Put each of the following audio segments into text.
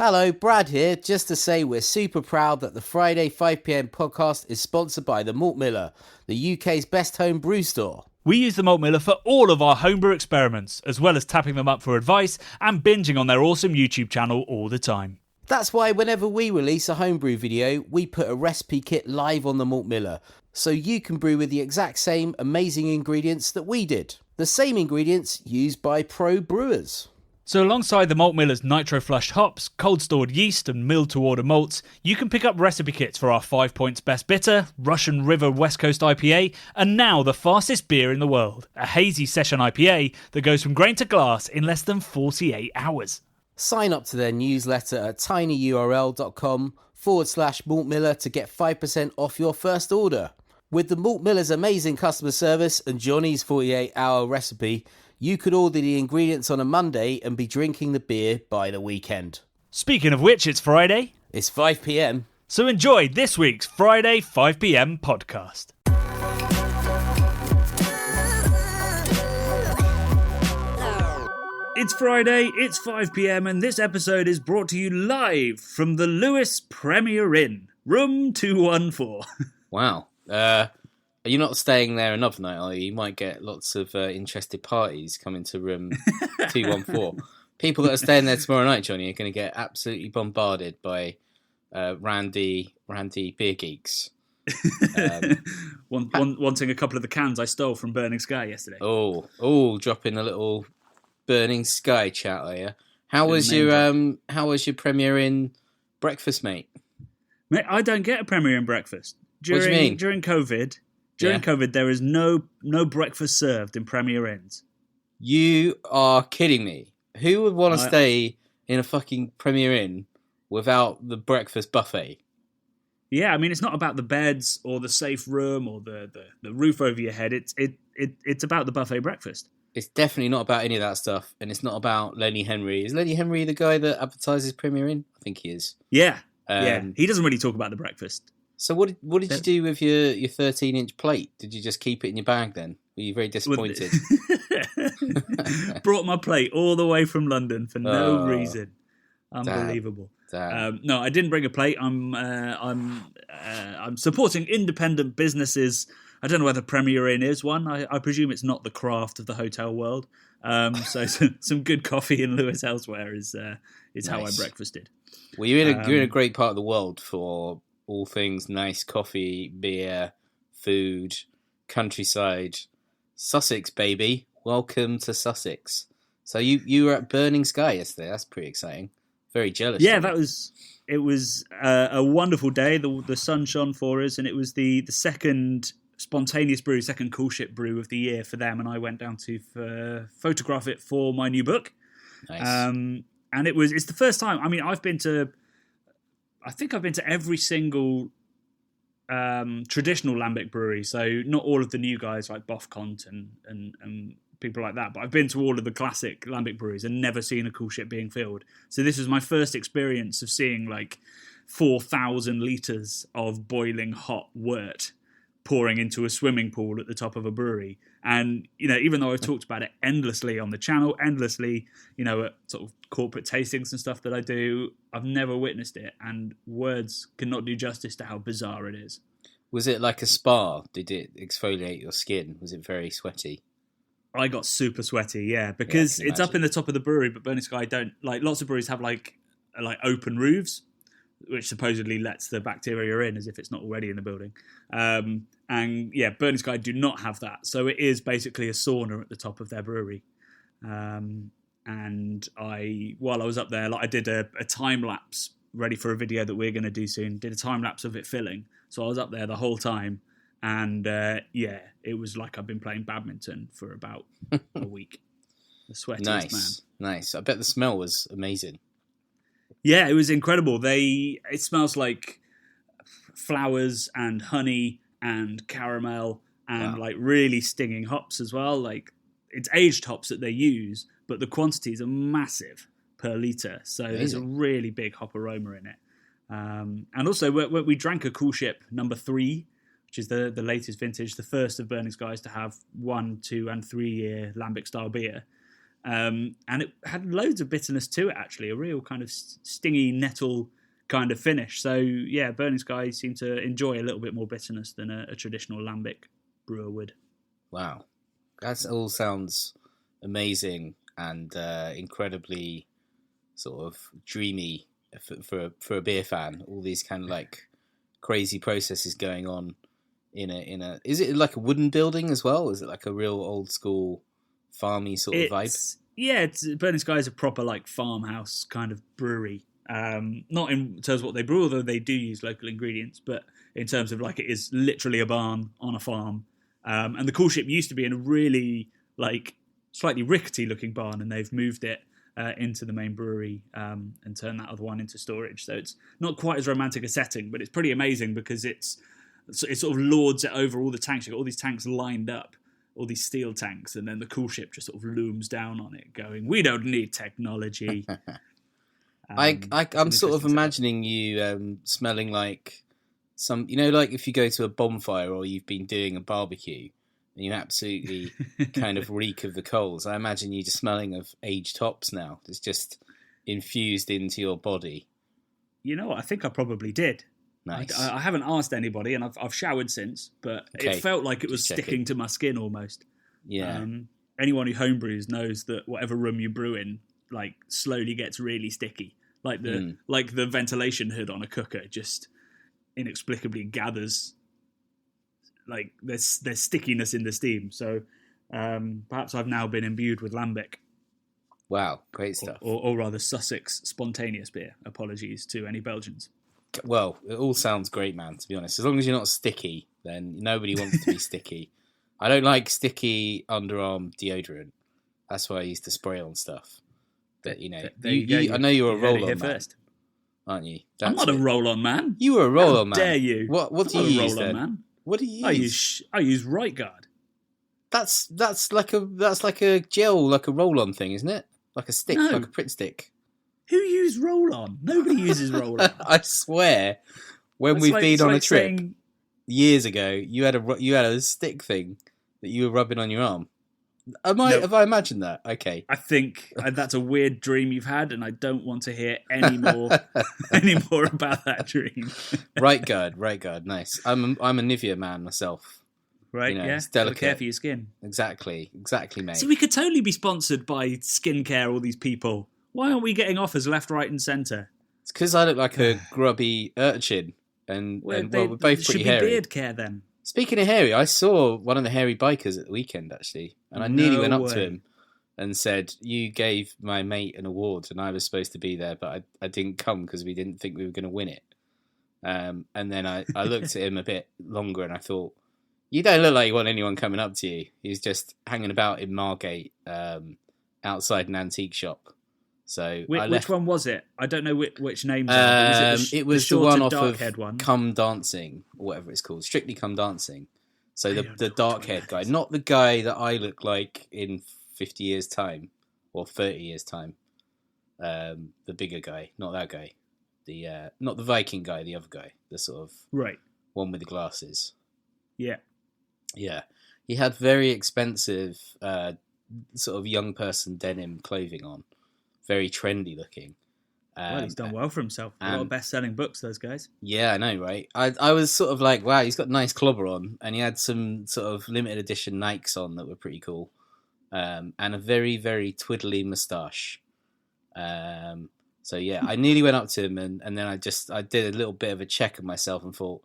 Hello, Brad here, just to say we're super proud that the Friday 5pm podcast is sponsored by the Malt Miller, the UK's best home brew store. We use the Malt Miller for all of our homebrew experiments, as well as tapping them up for advice and binging on their awesome YouTube channel all the time. That's why whenever we release a homebrew video, we put a recipe kit live on the Malt Miller, so you can brew with the exact same amazing ingredients that we did. The same ingredients used by pro brewers. So alongside the Malt Miller's nitro-flushed hops, cold-stored yeast and milled-to-order malts, you can pick up recipe kits for our 5 Points Best Bitter, Russian River West Coast IPA, and now the fastest beer in the world, a hazy session IPA that goes from grain to glass in less than 48 hours. Sign up to their newsletter at tinyurl.com/Malt Miller to get 5% off your first order. With the Malt Miller's amazing customer service and Jonny's 48-hour recipe, you could order the ingredients on a Monday and be drinking the beer by the weekend. Speaking of which, it's Friday. It's 5pm. So enjoy this week's Friday 5pm podcast. It's Friday, it's 5pm, and this episode is brought to you live from the Lewes Premiere Inn, room 214. Wow. You're not staying there another night, are you? You might get lots of interested parties coming to room 214. People that are staying there tomorrow night, Jonny, are going to get absolutely bombarded by randy beer geeks. Wanting a couple of the cans I stole from Burning Sky yesterday. Oh, dropping a little Burning Sky chat, are you? How was your Premiere Inn breakfast, mate? Mate, I don't get a Premiere Inn breakfast. What do you mean? During COVID, there is no breakfast served in Premiere Inns. You are kidding me. Who would want to stay in a fucking Premiere Inn without the breakfast buffet? Yeah, I mean, it's not about the beds or the safe room or the roof over your head. It's about the buffet breakfast. It's definitely not about any of that stuff, and it's not about Lenny Henry. Is Lenny Henry the guy that advertises Premiere Inn? I think he is. Yeah, he doesn't really talk about the breakfast. So what did you do with your 13-inch plate? Did you just keep it in your bag then? Were you very disappointed? Brought my plate all the way from London for no reason. Unbelievable. Damn. No, I didn't bring a plate. I'm supporting independent businesses. I don't know whether Premiere Inn is one. I presume it's not the craft of the hotel world. So some good coffee in Lewes elsewhere is nice. How I breakfasted. Well, you're in a great part of the world for all things nice coffee, beer, food, countryside. Sussex, baby. Welcome to Sussex. So you were at Burning Sky yesterday. That's pretty exciting. Very jealous. Yeah, it was a wonderful day. The sun shone for us, and it was the second spontaneous brew, second cool ship brew of the year for them, and I went down to photograph it for my new book. Nice. And it's the first time. I mean, I think I've been to every single traditional lambic brewery. So not all of the new guys like Boffcont and people like that, but I've been to all of the classic lambic breweries and never seen a cool ship being filled. So this was my first experience of seeing like 4,000 litres of boiling hot wort pouring into a swimming pool at the top of a brewery. And, even though I've talked about it endlessly on the channel, endlessly, at sort of corporate tastings and stuff that I do, I've never witnessed it. And words cannot do justice to how bizarre it is. Was it like a spa? Did it exfoliate your skin? Was it very sweaty? I got super sweaty, yeah, because it's up in the top of the brewery, but Burning Sky don't, like, lots of breweries have like open roofs, which supposedly lets the bacteria in as if it's not already in the building. And yeah, Burning Sky do not have that. So it is basically a sauna at the top of their brewery. And while I was up there, I did a time lapse ready for a video that we're going to do soon. Did a time lapse of it filling. So I was up there the whole time. And it was like I've been playing badminton for about a week. The sweatiest man. Nice. I bet the smell was amazing. Yeah, it was incredible. It smells like flowers and honey and caramel and like really stinging hops as well. Like it's aged hops that they use, but the quantities are massive per litre. So there's a really big hop aroma in it. And also we drank a Cool Ship number 3, which is the latest vintage, the first of Burning Skies to have 1, 2 and 3 year lambic style beer. And it had loads of bitterness to it, actually, a real kind of stingy nettle kind of finish. So, yeah, Burning Sky seemed to enjoy a little bit more bitterness than a traditional lambic brewer would. Wow. That all sounds amazing and incredibly sort of dreamy for a beer fan. All these kind of like crazy processes going on in a. Is it like a wooden building as well? Is it like a real old school farmy sort of vibe? Yeah, Burning Sky is a proper like farmhouse kind of brewery. Not in terms of what they brew, although they do use local ingredients, but in terms of like it is literally a barn on a farm. And the Cool Ship used to be in a really like slightly rickety looking barn, and they've moved it into the main brewery and turned that other one into storage. So it's not quite as romantic a setting, but it's pretty amazing because it sort of lords it over all the tanks. You've got all these tanks lined up, all these steel tanks, and then the Cool Ship just sort of looms down on it going, we don't need technology. I'm sort of imagining you smelling like some, like if you go to a bonfire or you've been doing a barbecue and you absolutely kind of reek of the coals. I imagine you just smelling of aged hops now. It's just infused into your body. You know what? I think I probably did. Nice. I haven't asked anybody, and I've showered since, but it felt like it was sticking to my skin almost. Yeah. Anyone who homebrews knows that whatever room you brew in, like, slowly gets really sticky. Like the ventilation hood on a cooker just inexplicably gathers. Like there's stickiness in the steam. So perhaps I've now been imbued with lambic. Wow, great stuff. Or rather Sussex spontaneous beer. Apologies to any Belgians. Well, it all sounds great, man, to be honest. As long as you're not sticky, then nobody wants to be sticky. I don't like sticky underarm deodorant. That's why I used to spray on stuff. But, I know you're a roll-on man, first. Aren't you? I'm not a roll-on man. You were a roll-on man. How dare you? What do you use then? Man. What do you use? I use Right Guard. That's like a gel, like a roll-on thing, isn't it? Like a stick, like a Pritt stick. Who used roll-on? Nobody uses roll-on. I swear, when we've been on a trip years ago, you had a stick thing that you were rubbing on your arm. Have I imagined that? Okay. I think that's a weird dream you've had, and I don't want to hear any more about that dream. Right guard, nice. I'm a Nivea man myself. Right, it's delicate. Care for your skin. Exactly, mate. See, we could totally be sponsored by skincare, all these people. Why aren't we getting offers left, right, and centre? It's because I look like a grubby urchin, and we're both pretty should be hairy. Beard care then. Speaking of hairy, I saw one of the hairy bikers at the weekend, actually, and I nearly went up to him and said, you gave my mate an award and I was supposed to be there, but I didn't come because we didn't think we were going to win it. And then I looked at him a bit longer and I thought, you don't look like you want anyone coming up to you. He's just hanging about in Margate outside an antique shop. So which one was it? I don't know which name. It was the one off of one? Come Dancing, or whatever it's called. Strictly Come Dancing. So the dark-haired guy. Not the guy that I look like in 50 years' time, or 30 years' time. The bigger guy. Not that guy. Not the Viking guy, the other guy. The sort of one with the glasses. Yeah. Yeah. He had very expensive sort of young person denim clothing on. Very trendy looking. Well, he's done well for himself. A lot of best-selling books, those guys. Yeah, I know, right? I was sort of like, wow, he's got nice clobber on, and he had some sort of limited edition Nikes on that were pretty cool, and a very, very twiddly moustache. So yeah, I nearly went up to him, and then I did a little bit of a check of myself and thought,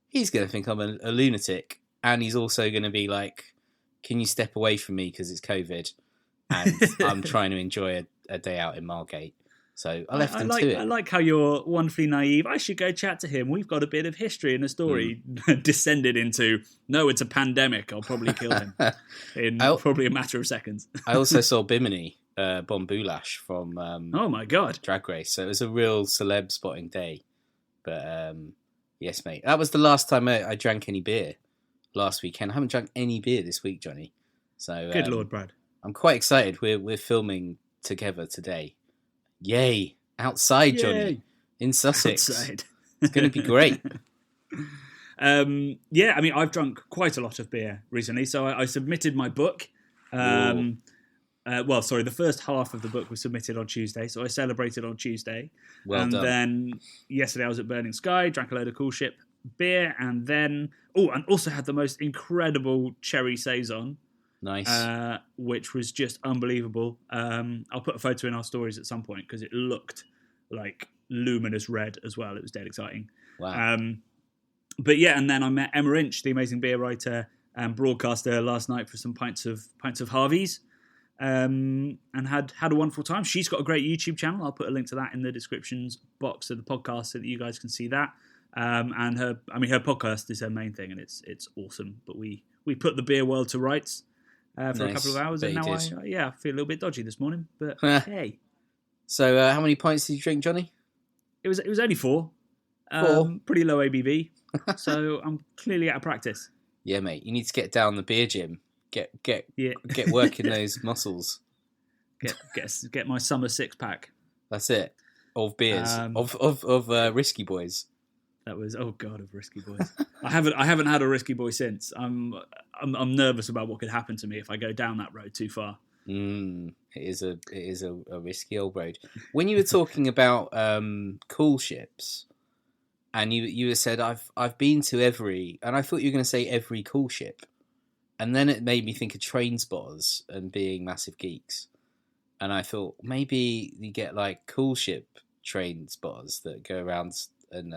he's going to think I'm a lunatic, and he's also going to be like, can you step away from me because it's COVID, and I'm trying to enjoy a day out in Margate. So I left him to it. I like how you're wonderfully naive. I should go chat to him. We've got a bit of history and a story descended into, no, it's a pandemic. I'll probably kill him in probably a matter of seconds. I also saw Bimini, Bon Boulash from oh my God, Drag Race. So it was a real celeb spotting day. But yes, mate. That was the last time I drank any beer last weekend. I haven't drank any beer this week, Johnny. So good Lord, Brad. I'm quite excited. We're filming together today. Yay! Outside, Johnny, in Sussex. Outside. It's going to be great. Yeah, I mean, I've drunk quite a lot of beer recently. So I submitted my book. the first half of the book was submitted on Tuesday, so I celebrated on Tuesday. Well done. Then yesterday I was at Burning Sky, drank a load of Cool Ship beer, and then and also had the most incredible cherry saison. Nice. Which was just unbelievable. I'll put a photo in our stories at some point because it looked like luminous red as well. It was dead exciting. Wow. But yeah, and then I met Emma Inch, the amazing beer writer and broadcaster, last night for some pints of Harvey's, and had a wonderful time. She's got a great YouTube channel. I'll put a link to that in the descriptions box of the podcast so that you guys can see that. And her podcast is her main thing, and it's awesome. But we put the beer world to rights for a couple of hours, and now I feel a little bit dodgy this morning. But hey. So how many pints did you drink, Johnny? It was only 4. 4? Pretty low ABV. So I'm clearly out of practice. Yeah, mate. You need to get down the beer gym. Get working those muscles. Get my summer 6-pack. That's it. Of beers. Of Risky Boys. That was of Risky Boys. I haven't had a Risky Boy since. I'm nervous about what could happen to me if I go down that road too far. It is a risky old road. When you were talking about cool ships, and you said I've been to every, and I thought you were going to say every cool ship, and then it made me think of train spotters and being massive geeks, and I thought maybe you get like cool ship train spotters that go around and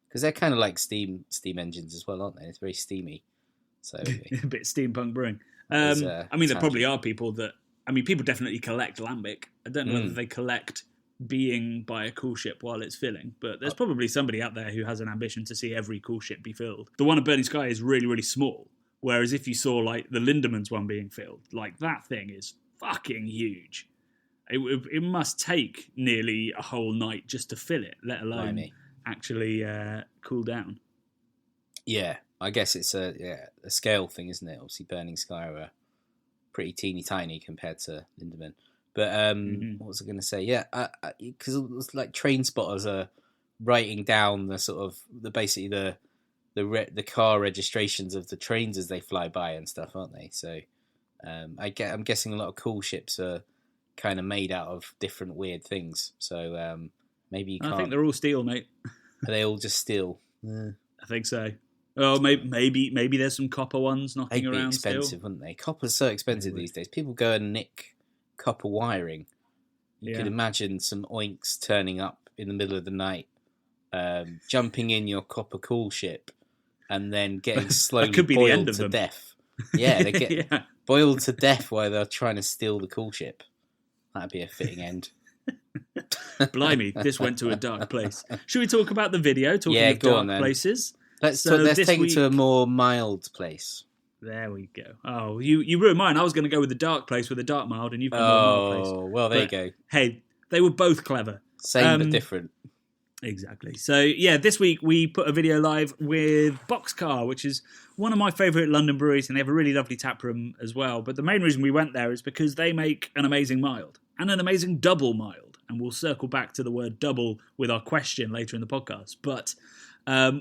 because they're kind of like steam engines as well, aren't they? It's very steamy, so a bit steampunk brewing. There probably are people that. People definitely collect lambic. I don't know whether they collect being by a cool ship while it's filling, but there's probably somebody out there who has an ambition to see every cool ship be filled. The one at Burning Sky is really, really small, whereas if you saw like the Lindemans one being filled, like that thing is fucking huge. It must take nearly a whole night just to fill it, let alone actually cool down. Yeah, I guess it's a scale thing, isn't it? Obviously, Burning Sky are pretty teeny tiny compared to Lindemann. But what was I going to say? Yeah, because it was like train spotters are writing down the sort of the car registrations of the trains as they fly by and stuff, aren't they? So I'm guessing a lot of cool ships are kind of made out of different weird things. So maybe you can't. I think they're all steel, mate. Are they all just steel? I think so. Oh, maybe there's some copper ones knocking around. They'd be expensive, wouldn't they? Copper's so expensive these days. People go and nick copper wiring. You could imagine some oinks turning up in the middle of the night, jumping in your copper cool ship, and then getting slowly boiled to death. Yeah, they get boiled to death while they're trying to steal the cool ship. That'd be a fitting end. Blimey, this went to a dark place. Should we talk about the video? Talking of dark places. Let's take it to a more mild place. There we go. Oh, you ruined mine. I was going to go with the dark place with a dark mild, and you've gone with a mild place. Oh, well, there you go. Hey, they were both clever. Same but different. Exactly. So, yeah, this week we put a video live with Boxcar, which is one of my favourite London breweries, and they have a really lovely tap room as well. But the main reason we went there is because they make an amazing mild and an amazing double mild. And we'll circle back to the word double with our question later in the podcast. But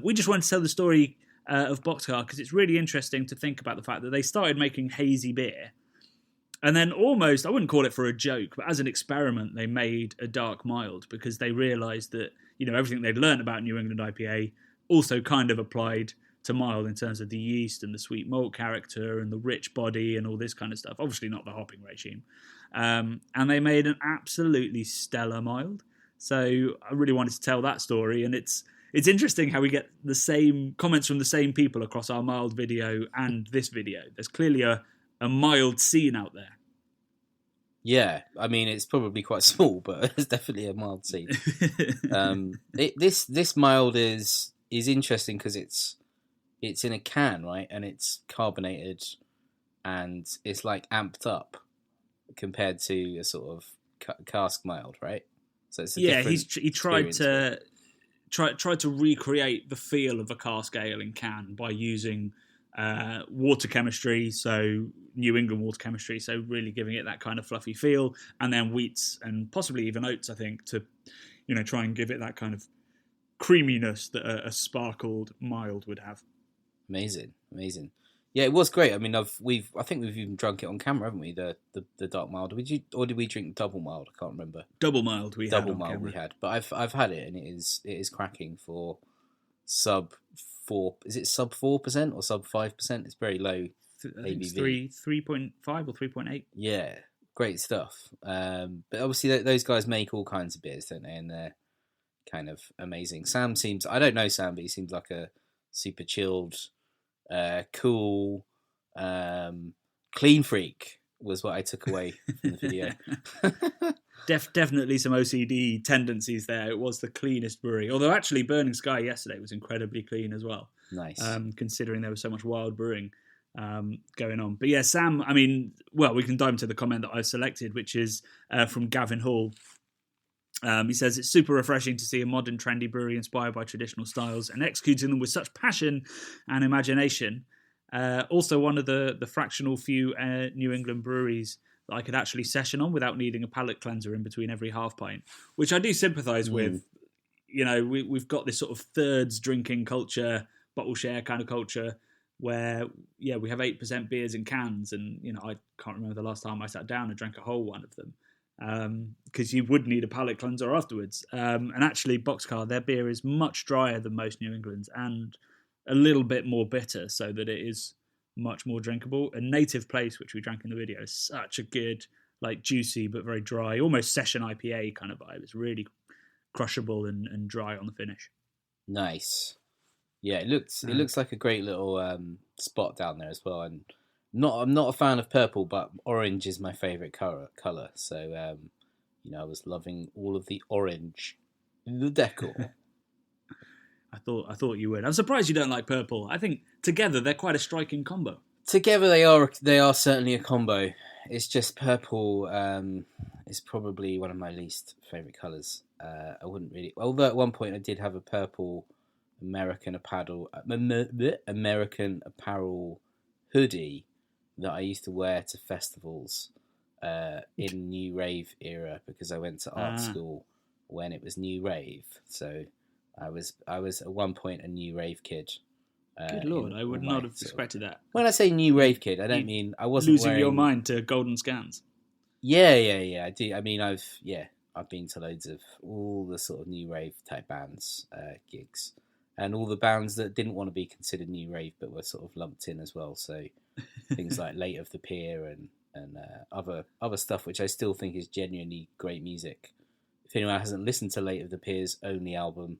we just wanted to tell the story of Boxcar because it's really interesting to think about the fact that they started making hazy beer. And then almost, I wouldn't call it for a joke, but as an experiment, they made a dark mild because they realised that, everything they'd learned about New England IPA also kind of applied to mild in terms of the yeast and the sweet malt character and the rich body and all this kind of stuff. Obviously not the hopping regime. And they made an absolutely stellar mild. So I really wanted to tell that story. And it's interesting how we get the same comments from the same people across our mild video and this video. There's clearly a mild scene out there. Yeah, I mean, it's probably quite small, but it's definitely a mild scene. This mild is interesting because it's in a can, right? And it's carbonated and it's like amped up compared to a sort of cask mild, right? So it's he tried to recreate the feel of a cask ale in can by using water chemistry, so New England water chemistry, so really giving it that kind of fluffy feel, and then wheats and possibly even oats, I think, to try and give it that kind of creaminess that a sparkled mild would have. Amazing. Yeah, it was great. I mean, I think we've even drunk it on camera, haven't we? The dark mild. Did we drink double mild? I can't remember. Double mild we had, but I've had it, and it is cracking for sub 4. Is it sub 4% or sub 5%? It's very low ABV. 3.5 or 3.8. Yeah, great stuff. But obviously those guys make all kinds of beers, don't they? And they're kind of amazing. I don't know Sam, but he seems like a super chilled, cool, clean freak was what I took away from the video. Definitely some OCD tendencies there. It was the cleanest brewery. Although actually Burning Sky yesterday was incredibly clean as well. Nice. Considering there was so much wild brewing going on. But yeah, Sam, I mean, well, we can dive into the comment that I've selected, which is from Gavin Hall. He says, it's super refreshing to see a modern trendy brewery inspired by traditional styles and executing them with such passion and imagination. Also one of the fractional few New England breweries that I could actually session on without needing a palate cleanser in between every half pint, which I do sympathise with. You know, we've got this sort of thirds drinking culture, bottle share kind of culture, where, yeah, we have 8% beers in cans, and, you know, I can't remember the last time I sat down and drank a whole one of them, because you would need a palate cleanser afterwards. And actually, Boxcar, their beer is much drier than most New England's and a little bit more bitter, so that it is much more drinkable. A Native Place, which we drank in the video, is such a good, like, juicy but very dry, almost session IPA kind of vibe. It's really crushable and dry on the finish. Nice. Yeah, it looks like a great little spot down there as well. And I'm not a fan of purple, but orange is my favourite colour. So you know, I was loving all of the orange in the decor. I thought you would. I'm surprised you don't like purple. I think together they're quite a striking combo. Together they are certainly a combo. It's just purple is probably one of my least favourite colours. I wouldn't really. Although at one point I did have a purple American apparel hoodie that I used to wear to festivals in New Rave era, because I went to art school when it was New Rave. So I was at one point a New Rave kid. Good Lord, I would not have expected that. When I say New Rave kid, I don't mean I wasn't losing your mind to Golden Scans. Yeah. I do. I mean, I've been to loads of all the sort of New Rave type bands, gigs, and all the bands that didn't want to be considered New Rave but were sort of lumped in as well. So things like Late of the Pier and other stuff, which I still think is genuinely great music. If anyone hasn't listened to Late of the Pier's only album,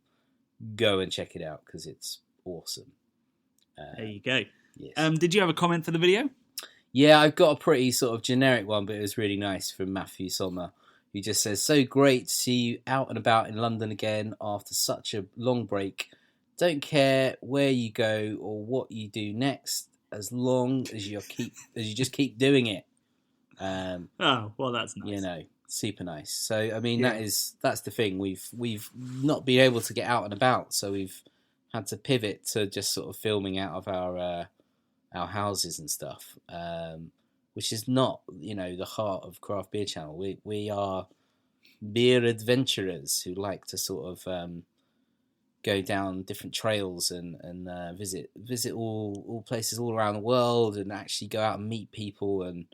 go and check it out, because it's awesome. There you go. Yes. Did you have a comment for the video? Yeah, I've got a pretty sort of generic one, but it was really nice, from Matthew Sommer, who just says, so great to see you out and about in London again after such a long break. Don't care where you go or what you do next, as long as you just keep doing it. Oh, well, that's nice. You know, super nice. So I mean, that's the thing. We've not been able to get out and about, so we've had to pivot to just sort of filming out of our houses and stuff, which is not, you know, the heart of Craft Beer Channel. We are beer adventurers who like to sort of go down different trails and visit all places all around the world, and actually go out and meet people and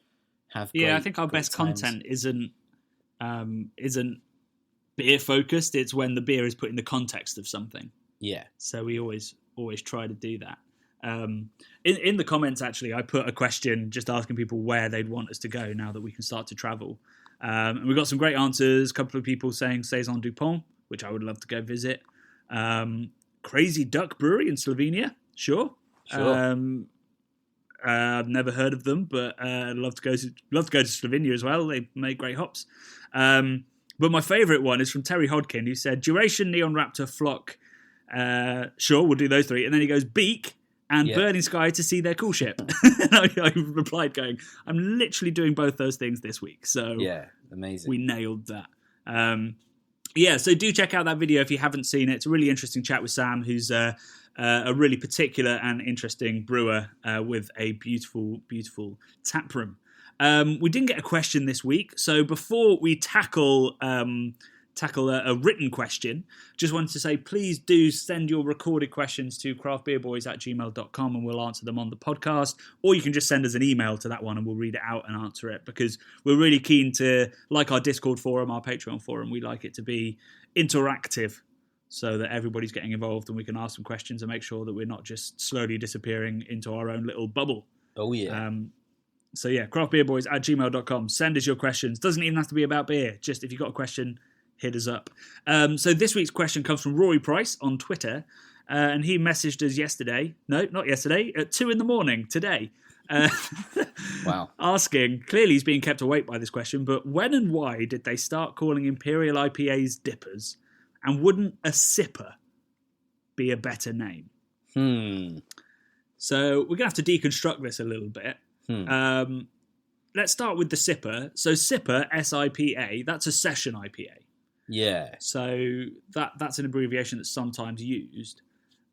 have I think our best content isn't beer focused. It's when the beer is put in the context of something. Yeah. So we always try to do that. In the comments, actually, I put a question just asking people where they'd want us to go now that we can start to travel. And we got some great answers. A couple of people saying Saison du Pont, which I would love to go visit. Crazy Duck Brewery in Slovenia. Sure. I've never heard of them, but I'd love to go to Slovenia as well. They make great hops. But my favourite one is from Terry Hodkin, who said Duration, Neon Raptor, Flock. Sure, we'll do those three. And then he goes Beak and Burning Sky to see their cool ship. And I replied going, I'm literally doing both those things this week. So yeah, amazing. We nailed that. So do check out that video if you haven't seen it. It's a really interesting chat with Sam, who's a really particular and interesting brewer with a beautiful, beautiful tap room. We didn't get a question this week, so before we tackle tackle a written question. Just wanted to say, please do send your recorded questions to craftbeerboys@gmail.com and we'll answer them on the podcast. Or you can just send us an email to that one and we'll read it out and answer it, because we're really keen to, like our Discord forum, our Patreon forum, we like it to be interactive so that everybody's getting involved and we can ask some questions and make sure that we're not just slowly disappearing into our own little bubble. Oh, yeah. So yeah, craftbeerboys@gmail.com. Send us your questions. Doesn't even have to be about beer. Just if you've got a question, hit us up. So this week's question comes from Rory Price on Twitter. And he messaged us yesterday. No, not yesterday. At 2 a.m. today. Wow. Asking, clearly he's being kept awake by this question, but when and why did they start calling Imperial IPAs dippers? And wouldn't a sipper be a better name? So we're going to have to deconstruct this a little bit. Let's start with the sipper. So sipper, SIPA, that's a session IPA. Yeah. So that's an abbreviation that's sometimes used.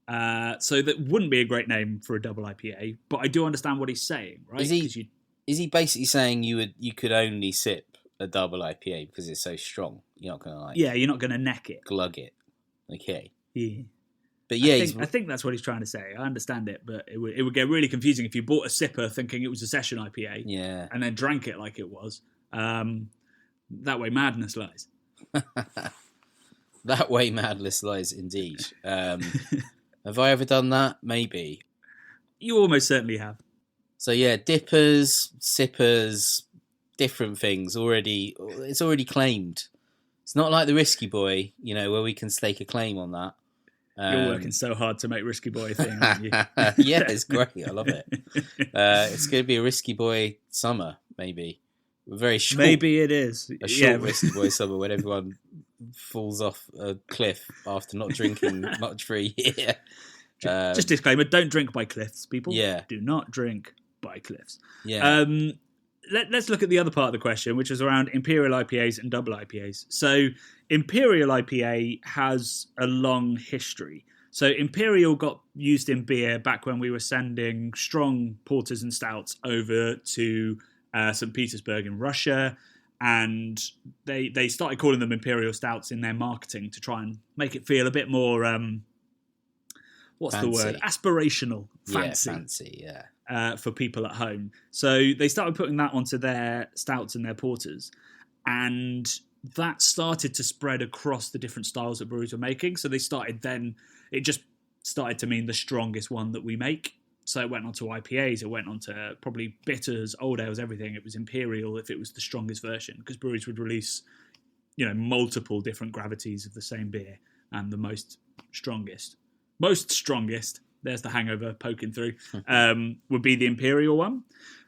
So that wouldn't be a great name for a double IPA, but I do understand what he's saying, right? Is he basically saying you could only sip a double IPA because it's so strong? You're not going to you're not going to neck it. Glug it. Okay. Yeah. But yeah, I think that's what he's trying to say. I understand it, but it would get really confusing if you bought a sipper thinking it was a session IPA, and then drank it like it was. That way, madness lies. That way, madness lies indeed. Have I ever done that? Maybe. You almost certainly have. So yeah, dippers, sippers, different things. It's already claimed. It's not like the Risky Boy, where we can stake a claim on that. You're working so hard to make Risky Boy a thing, aren't you? Yeah, it's great. I love it. It's going to be a Risky Boy summer, maybe. Very short. Maybe it is. A short Risky Boy summer when everyone falls off a cliff after not drinking much for a year. Just disclaimer, don't drink by cliffs, people. Yeah. Do not drink by cliffs. Yeah. Let's look at the other part of the question, which is around Imperial IPAs and double IPAs. So Imperial IPA has a long history. So Imperial got used in beer back when we were sending strong porters and stouts over to St. Petersburg in Russia. And they started calling them Imperial stouts in their marketing to try and make it feel a bit more, what's fancy. The word? Aspirational. Fancy. Yeah, fancy, yeah. For people at home. So they started putting that onto their stouts and their porters. And that started to spread across the different styles that breweries were making. So it just started to mean the strongest one that we make. So it went on to IPAs, it went on to probably bitters, old ales, everything. It was Imperial if it was the strongest version, because breweries would release, multiple different gravities of the same beer, and the most strongest, there's the hangover poking through, would be the Imperial one.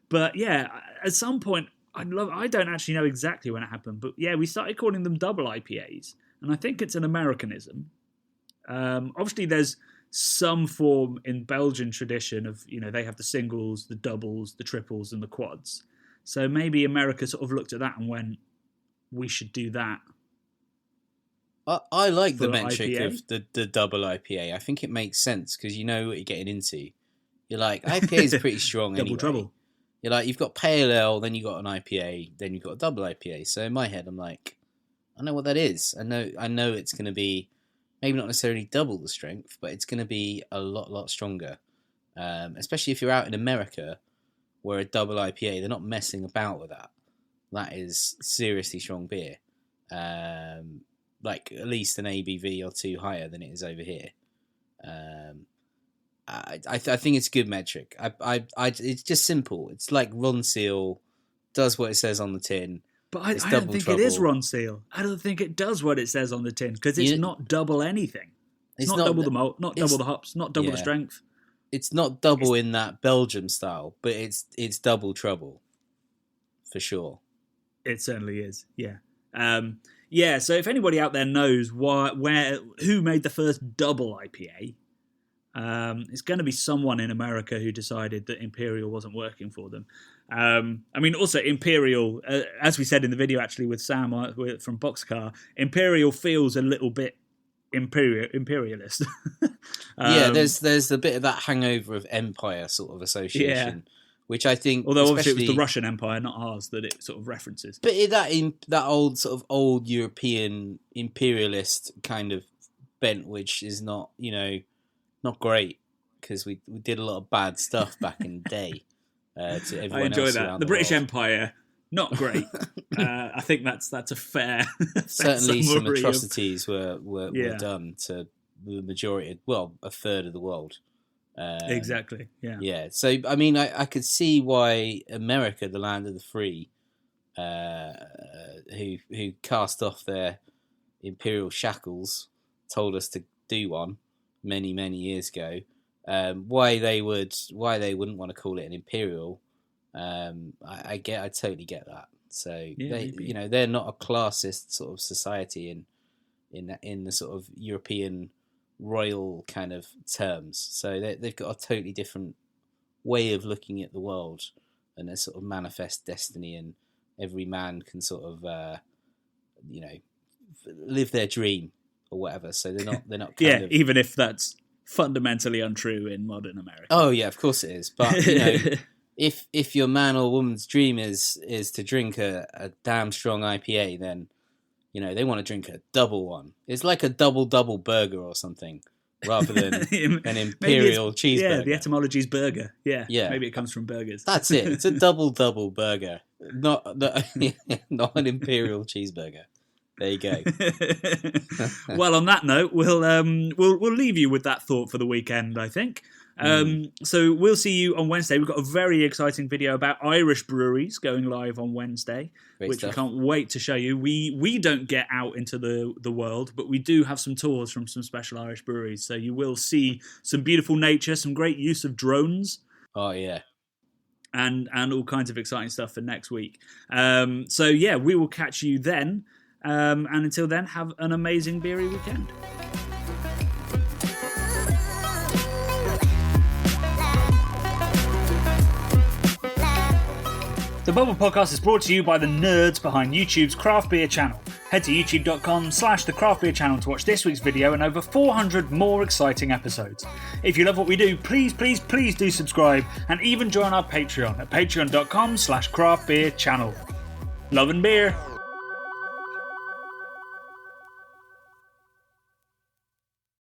But yeah, at some point, I don't actually know exactly when it happened, but yeah, we started calling them double IPAs, and I think it's an Americanism. Obviously, there's some form in Belgian tradition of, they have the singles, the doubles, the triples, and the quads. So maybe America sort of looked at that and went, we should do that. I like the metric IPA. of the double IPA. I think it makes sense because you know what you're getting into. You're like, IPA is pretty strong anyway. Double trouble. You're like, you've got pale ale, then you've got an IPA, then you've got a double IPA. So in my head, I'm like, I know what that is. I know it's going to be maybe not necessarily double the strength, but it's going to be a lot stronger. Especially if you're out in America, where a double IPA, they're not messing about with that. That is seriously strong beer. Like at least an ABV or two higher than it is over here. I think it's a good metric. It's just simple. It's like Ron Seal does what it says on the tin. But I don't think it is Ron Seal. I don't think it does what it says on the tin, because it's not double anything. It's not double the malt, not double the hops, not double the strength. It's not double in that Belgium style, but it's double trouble for sure. It certainly is. Yeah. Yeah. So if anybody out there knows who made the first double IPA, it's going to be someone in America who decided that Imperial wasn't working for them. I mean, also Imperial, as we said in the video actually with Sam from Boxcar, Imperial feels a little bit imperialist. Yeah, there's a bit of that hangover of Empire sort of association, which I think, although obviously it was the Russian Empire, not ours, that it sort of references. But that old sort of old European imperialist kind of bent, which is not, not great, because we did a lot of bad stuff back in the day. To everyone I enjoy else that. around The British world. Empire, not great. I think that's a fair. Certainly, some summary atrocities were done to the majority, a third of the world. Exactly. Yeah. Yeah. So I mean, I could see why America, the land of the free, who cast off their imperial shackles, told us to do one many years ago. Why they wouldn't want to call it an imperial. I totally get that. So they're not a classist sort of society in the sort of European royal kind of terms. So they've got a totally different way of looking at the world and a sort of manifest destiny, and every man can sort of live their dream or whatever. So they're not kind of, even if that's fundamentally untrue in modern America. Oh yeah, of course it is. But if your man or woman's dream is to drink a damn strong IPA, then they want to drink a double one. It's like a double burger or something, rather than an imperial cheeseburger. Yeah, the etymology is burger. Yeah, maybe it comes from burgers. That's it. It's a double burger, not an imperial cheeseburger. There you go. Well, on that note, we'll leave you with that thought for the weekend, I think. So we'll see you on Wednesday. We've got a very exciting video about Irish breweries going live on Wednesday, which we can't wait to show you. We don't get out into the world, but we do have some tours from some special Irish breweries. So you will see some beautiful nature, some great use of drones. Oh, yeah. And all kinds of exciting stuff for next week. So yeah, we will catch you then. And until then, have an amazing beery weekend. The Bubble Podcast is brought to you by the nerds behind YouTube's Craft Beer channel. Head to youtube.com/the Craft Beer channel to watch this week's video and over 400 more exciting episodes. If you love what we do, please do subscribe and even join our Patreon at patreon.com/craftbeer channel. Love and beer.